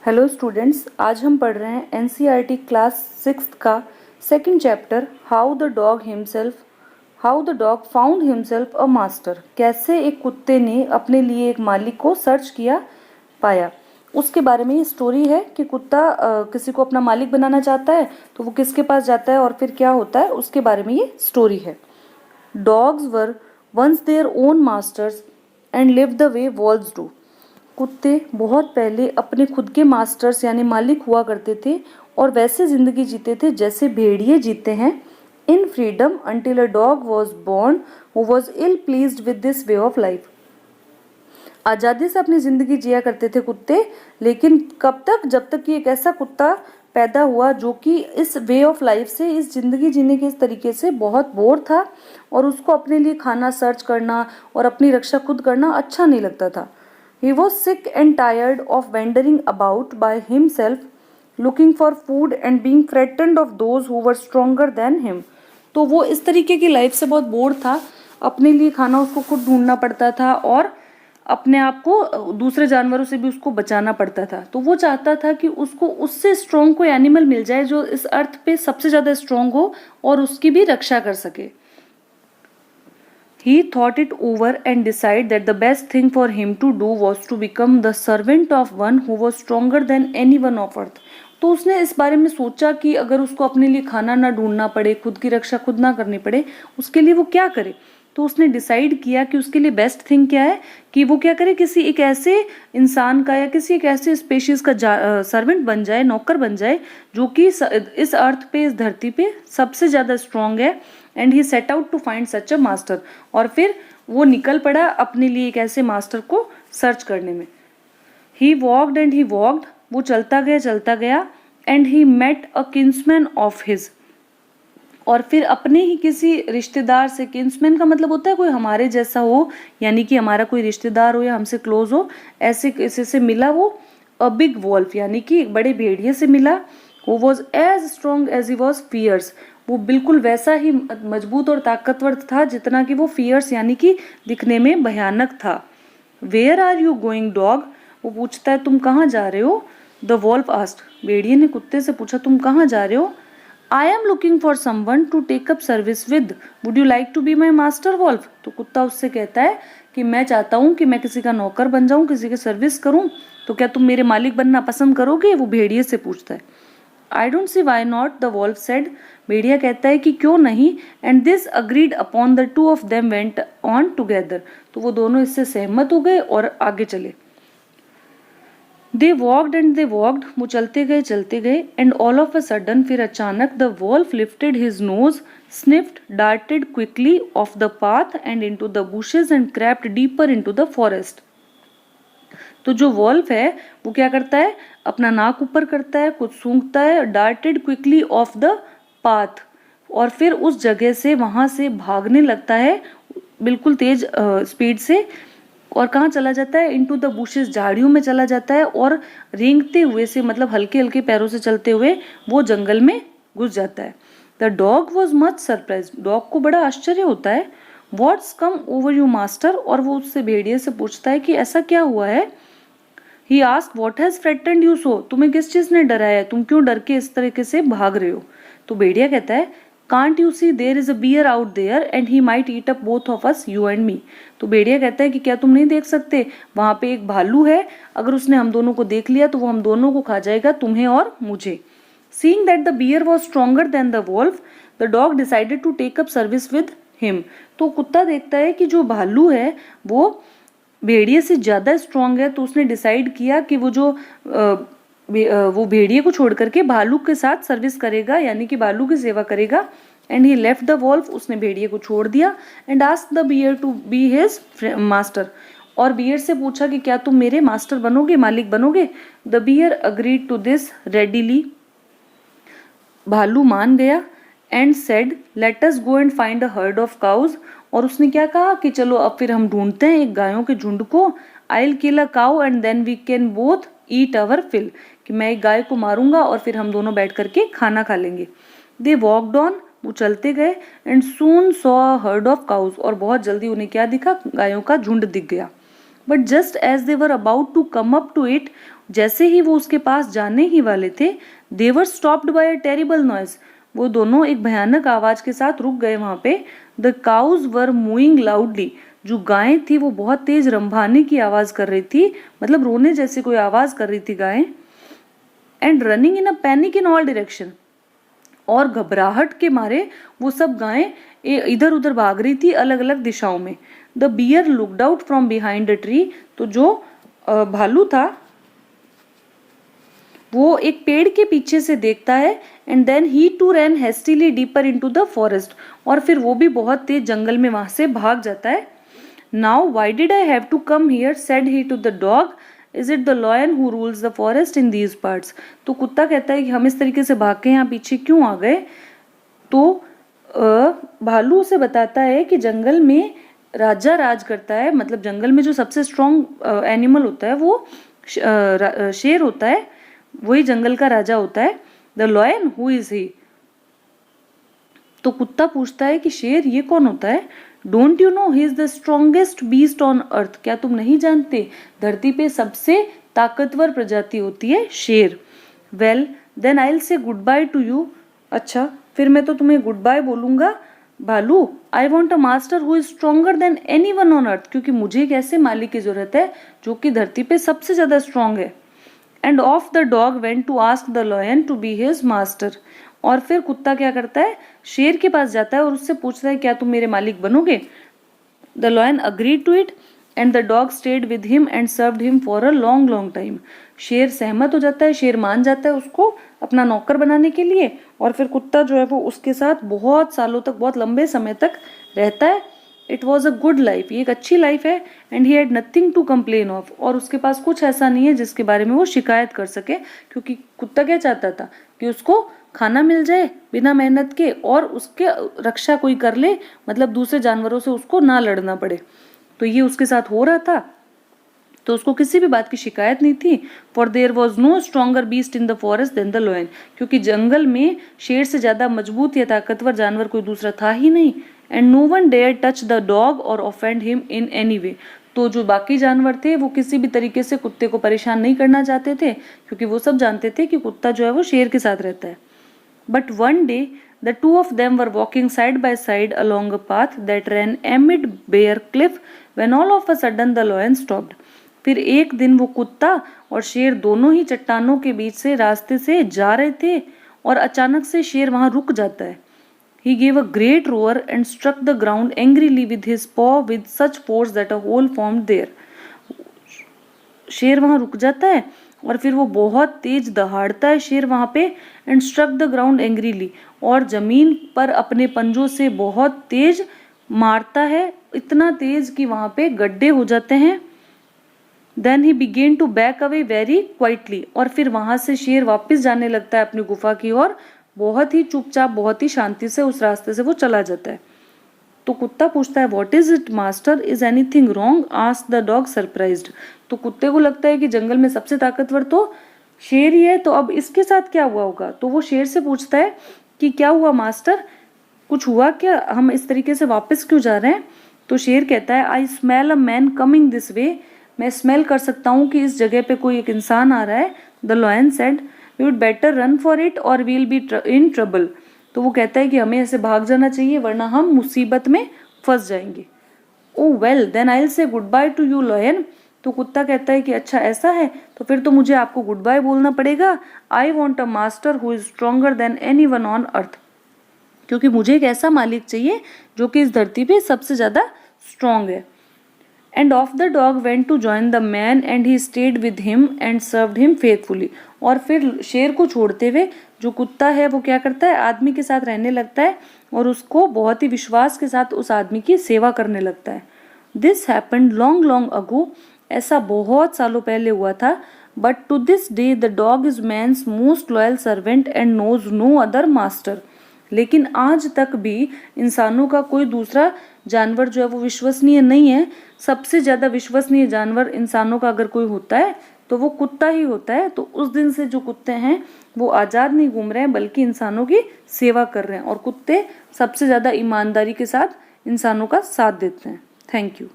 Hello students, आज हम पढ़ रहे हैं एनसीईआरटी क्लास 6 का second chapter how the dog found himself a master. कैसे एक कुत्ते ने अपने लिए एक मालिक को सर्च किया पाया, उसके बारे में ये स्टोरी है कि कुत्ता किसी को अपना मालिक बनाना चाहता है तो वो किसके पास जाता है और फिर क्या होता है, उसके बारे में ये स्टोरी है। Dogs were once their own masters and live the way wolves do. कुत्ते बहुत पहले अपने खुद के मास्टर्स यानी मालिक हुआ करते थे और वैसे जिंदगी जीते थे जैसे भेड़िए जीते हैं। In freedom until a dog was born who was ill pleased with this way of life. आज़ादी से अपनी जिंदगी जिया करते थे कुत्ते, लेकिन कब तक? जब तक कि एक ऐसा कुत्ता पैदा हुआ जो कि इस वे ऑफ लाइफ से, इस जिंदगी जीने के इस तरीके से बहुत बोर था और उसको अपने लिए खाना सर्च करना और अपनी रक्षा खुद करना अच्छा नहीं लगता था। He was sick and tired of wandering about by himself, looking for food and being frightened of those who were stronger than him. तो वो इस तरीके की लाइफ से बहुत बोर था, अपने लिए खाना उसको खुद ढूंढना पड़ता था और अपने आप को दूसरे जानवरों से भी उसको बचाना पड़ता था। तो वो चाहता था कि उसको उससे स्ट्रॉन्ग कोई एनिमल मिल जाए जो इस अर्थ पे सबसे ज्यादा स्ट्रॉन्ग हो और उसकी भी रक्षा कर सके। He thought it over and decided that the best thing for him to do was to become the servant of one who was stronger than anyone of earth. तो उसने इस बारे में सोचा कि अगर उसको अपने लिए खाना ना ढूंढना पड़े, खुद की रक्षा खुद ना करनी पड़े, उसके लिए वो क्या करे। तो उसने डिसाइड किया कि उसके लिए बेस्ट थिंग क्या है कि वो क्या करे, किसी एक ऐसे इंसान का या किसी एक ऐसे स्पेशीज का सर्वेंट बन जाए, नौकर बन जाए जो कि इस अर्थ पे, इस धरती पे सबसे ज्यादा स्ट्रांग है। And he set out to find such a master. और फिर वो निकल पड़ा अपने लिए एक ऐसे मास्टर को सर्च करने में। He walked and he walked, वो चलता गया and he met a kinsman of his. और फिर अपने ही किसी रिश्तेदार से, किन्समैन का मतलब होता है कोई हमारे जैसा हो, यानी कि हमारा कोई रिश्तेदार हो या हमसे क्लोज हो, ऐसे किसी से मिला वो। अ बिग वॉल्फ यानी कि एक बड़े भेड़िए से मिला। वो was as strong as he was fierce, वो बिल्कुल वैसा ही मजबूत और ताकतवर था जितना कि वो फियर्स यानी कि दिखने में भयानक था। Where are you going dog, वो पूछता है तुम कहाँ जा रहे हो। द वॉल्फ आस्क्ड, भेड़िए ने कुत्ते से पूछा तुम कहाँ जा रहे हो। I am looking for someone to take up service with, would you like to be my master wolf. तो कुत्ता उससे कहता है कि मैं चाहता हूँ कि मैं किसी का नौकर बन जाऊँ, किसी की सर्विस करूँ, तो क्या तुम मेरे मालिक बनना पसंद करोगे। वो भेड़िए से पूछता है। I don't see why not, the wolf said, भेड़िया कहता है कि क्यों नहीं। And this agreed upon the two of them went on together, तो वो दोनों इससे सहमत हो गए और आगे चले। They walked and they walked, वो चलते गए and all of a sudden, फिर अचानक the wolf lifted his nose, sniffed, darted quickly off the path and into the bushes and crept deeper into the forest. तो जो wolf है वो क्या करता है, अपना नाक ऊपर करता है, कुछ सूंघता है, darted quickly off the path, और फिर उस जगह से वहां से भागने लगता है बिल्कुल तेज स्पीड से। और कहाँ चला जाता है, इनटू द बुशेस, झाड़ियों में चला जाता है और रेंगते हुए से, मतलब हल्के हल्के पैरों से चलते हुए वो जंगल में घुस जाता है। The dog was much surprise, dog को बड़ा आश्चर्य होता है। What's come over you master, और वो उससे भेड़िए से पूछता है कि ऐसा क्या हुआ है। He asked, what has frightened you so? तुम्हें किस चीज ने डराया है, तुम क्यों डर के इस तरीके से भाग रहे हो। तो भेड़िया कहता है, Can't you see there is a bear out there and he might eat up both of us, you and me. तो भेड़िया कहता है कि क्या तुम नहीं देख सकते, वहां पे एक भालू है, अगर उसने हम दोनों को देख लिया तो वो हम दोनों को खा जाएगा, तुम्हें और मुझे। Seeing that the bear was stronger than the wolf, the dog decided to take up service with him. तो कुत्ता देखता है कि जो भालू है वो भेड़िए से ज्यादा स्ट्रांग है, तो उसने डिसाइड किया कि वो भेड़िए को छोड़ करके भालू के साथ सर्विस करेगा, यानी कि भालू की सेवा करेगा। And he left the wolf, उसने भेड़िए को छोड़ दिया। And asked the bear to be his master, और बियर से पूछा कि क्या तुम मेरे मास्टर बनोगे, मालिक बनोगे। The bear agreed to this readily, भालू मान गया। And said let us go and find a herd of cows, और उसने क्या कहा कि चलो अब फिर हम ढूंढते हैं एक गायों के झुंड को। I will kill a cow and then we can both eat our fill, कि मैं एक गाय को मारूंगा और फिर हम दोनों बैठ करके खाना खा लेंगे। दे वॉकड ऑन, वो चलते गए। And soon saw a herd of cows, और बहुत जल्दी उन्हें क्या दिखा, गायों का झुंड दिख गया। But just as they were about to come up to it, जैसे ही वो उसके पास जाने ही वाले थे, they were stopped by a terrible noise, वो दोनों एक भयानक आवाज के साथ रुक गए वहां पे। द काउज वर मूइंग लाउडली, जो गायें थी वो बहुत तेज रंभाने की आवाज कर रही थी, मतलब रोने जैसी कोई आवाज कर रही थी गायें। And running in a panic in all direction, और घबराहट के मारे वो सब गायें इधर उधर भाग रही थी अलग अलग दिशाओं में। The bear looked out from behind a tree, तो जो भालू था वो एक पेड़ के पीछे से देखता है। And then he too ran hastily deeper into the forest, और फिर वो भी बहुत तेज जंगल में वहां से भाग जाता है। Now why did I have to come here, said he to the dog, is it the lion who rules the forest in these parts. तो कुत्ता कहता है कि हम इस तरीके से भाग के यहाँ पीछे क्यों आ गए। तो भालू उसे बताता है कि जंगल में राजा राज करता है, मतलब जंगल में जो सबसे स्ट्रॉन्ग एनिमल होता है वो शेर होता है, वही जंगल का राजा होता है। The lion who is he, तो कुत्ता पूछता है कि शेर ये कौन होता है। Don't you know he is the strongest beast on earth, क्या तुम नहीं जानते धरती पे सबसे ताकतवर प्रजाति होती है शेर। Well then I will say good bye to you, अच्छा फिर मैं तो तुम्हें गुड बाय बोलूंगा भालू। I want a master who is stronger than anyone on earth, क्योंकि मुझे एक ऐसे मालिक की जरूरत है जो कि धरती पे सबसे ज्यादा स्ट्रॉन्ग है। And off the dog went to ask the lion to be his master, और फिर कुत्ता क्या करता है, शेर के पास जाता है और उससे पूछता है क्या तुम मेरे मालिक बनोगे। The lion agreed to it and the dog stayed with him and served him for a long long time. शेर सहमत हो जाता है, शेर मान जाता है उसको अपना नौकर बनाने के लिए, और फिर कुत्ता जो है वो उसके साथ बहुत सालों तक, बहुत लंबे समय तक रहता है। It was a good life, ये एक अच्छी लाइफ है। And he had nothing to complain of, और उसके पास कुछ ऐसा नहीं है जिसके बारे में वो शिकायत कर सके, क्योंकि कुत्ता क्या चाहता था कि उसको खाना मिल जाए बिना मेहनत के, और उसके रक्षा कोई कर ले, मतलब दूसरे जानवरों से उसको ना लड़ना पड़े। तो ये उसके साथ हो रहा था, तो उसको किसी भी बात की शिकायत नहीं थी। For there was no stronger beast in the forest than the lion, क्योंकि जंगल में शेर से ज्यादा मजबूत या ताकतवर जानवर कोई दूसरा था ही नहीं। And no one dare touch the dog or offend him in any way, तो जो बाकी जानवर थे वो किसी भी तरीके से कुत्ते को परेशान नहीं करना चाहते थे, क्योंकि वो सब जानते थे कि कुत्ता जो है वो शेर के साथ रहता है। But one day the two of them were walking side by side along a path that ran amid bare cliff when all of a sudden the lion stopped. फिर एक दिन वो कुत्ता और शेर दोनों ही चट्टानों के बीच से रास्ते से जा रहे थे, और अचानक से शेर वहां रुक जाता है। He gave a great roar and struck the ground angrily with his paw with such force that a hole formed there. शेर वहां रुक जाता है और फिर वो बहुत तेज दहाड़ता है शेर वहां पे, and struck the ground angrily, और जमीन पर अपने पंजों से बहुत तेज मारता है, इतना तेज कि वहां पे गड्ढे हो जाते हैं। Then he began to back away very quietly, और फिर वहां से शेर वापस जाने लगता है अपनी गुफा की ओर, बहुत ही चुपचाप, बहुत ही शांति से उस रास्ते से वो चला जाता है। तो कुत्ता पूछता है what is it master, is anything wrong, asked the dog surprised. तो कुत्ते को लगता है कि जंगल में सबसे ताकतवर तो शेर ही है, तो अब इसके साथ क्या हुआ होगा। तो वो शेर से पूछता है कि क्या हुआ मास्टर, कुछ हुआ क्या, हम इस तरीके से वापस क्यों जा रहे हैं। तो शेर कहता है I smell a man coming this way, मैं स्मेल कर सकता हूँ कि इस जगह पे कोई एक इंसान आ रहा है। The lion said we would better run for it or we will be in trouble. तो वो कहता है कि हमें ऐसे भाग जाना चाहिए वरना हम मुसीबत में फंस जाएंगे। Oh well then I will say good bye to you lion. तो कुत्ता कहता है कि अच्छा ऐसा है, तो फिर तो मुझे आपको गुड बाय बोलना पड़ेगा। आई want a master who is stronger than anyone on earth, क्योंकि मुझे एक ऐसा मालिक चाहिए जो कि इस धरती पे सबसे ज्यादा स्ट्रॉन्ग है। And off the dog went to join the man and he stayed with him and served him faithfully. और फिर शेर को छोड़ते हुए जो कुत्ता है वो क्या करता है, आदमी के साथ रहने लगता है और उसको बहुत ही विश्वास के साथ उस आदमी की सेवा करने लगता है। This happened long long ago, ऐसा बहुत सालों पहले हुआ था। But to this day the dog is man's most loyal servant and knows no other master. लेकिन आज तक भी इंसानों का कोई दूसरा जानवर जो है वो विश्वसनीय नहीं है। सबसे ज्यादा विश्वसनीय जानवर इंसानों का अगर कोई होता है तो वो कुत्ता ही होता है। तो उस दिन से जो कुत्ते हैं वो आजाद नहीं घूम रहे हैं बल्कि इंसानों की सेवा कर रहे हैं, और कुत्ते सबसे ज्यादा ईमानदारी के साथ इंसानों का साथ देते हैं। Thank you.